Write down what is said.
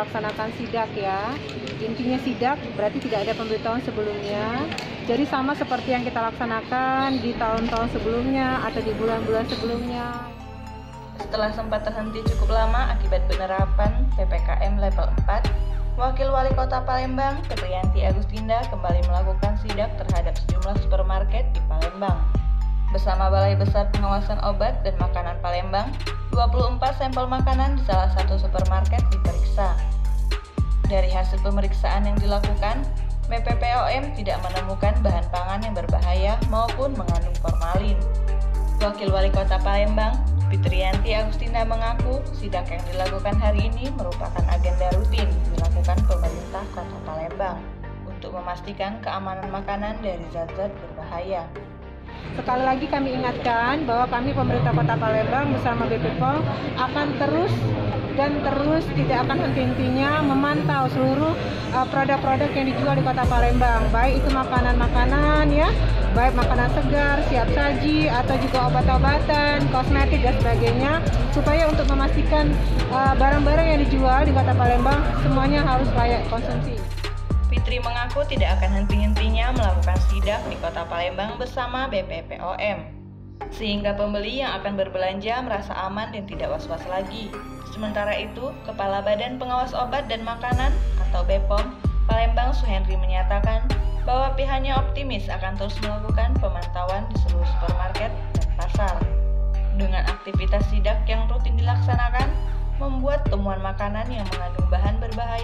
laksanakan sidak ya. Intinya sidak berarti tidak ada pemberitahuan sebelumnya. Jadi sama seperti yang kita laksanakan di tahun-tahun sebelumnya atau di bulan-bulan sebelumnya. Setelah sempat terhenti cukup lama akibat penerapan PPKM level 4, Wakil Wali Kota Palembang, Fitriyanti Agustinda, kembali melakukan sidak terhadap sejumlah supermarket di Palembang. Bersama Balai Besar Pengawasan Obat dan Makanan Palembang, 24 sampel makanan di salah satu supermarket diperiksa. Dari hasil pemeriksaan yang dilakukan, BPPOM tidak menemukan bahan pangan yang berbahaya maupun mengandung formalin. Wakil Wali Kota Palembang, Fitriyanti Agustinda mengaku sidak yang dilakukan hari ini merupakan agenda rutin dilakukan pemerintah Kota Palembang untuk memastikan keamanan makanan dari zat-zat berbahaya. Sekali lagi kami ingatkan bahwa kami pemerintah Kota Palembang bersama BPPOM akan terus tidak akan henti-hentinya memantau seluruh produk-produk yang dijual di Kota Palembang, baik itu makanan-makanan ya, baik makanan segar, siap saji atau juga obat-obatan, kosmetik dan sebagainya, supaya untuk memastikan barang-barang yang dijual di Kota Palembang semuanya harus layak konsumsi. Fitri mengaku tidak akan henti-hentinya melakukan sidak di Kota Palembang bersama BPPOM, sehingga pembeli yang akan berbelanja merasa aman dan tidak was-was lagi. Sementara itu, Kepala Badan Pengawas Obat dan Makanan atau BPOM Palembang Suhendri menyatakan bahwa pihaknya optimis akan terus melakukan pemantauan di seluruh supermarket dan pasar. Dengan aktivitas sidak yang rutin dilaksanakan, membuat temuan makanan yang mengandung bahan berbahaya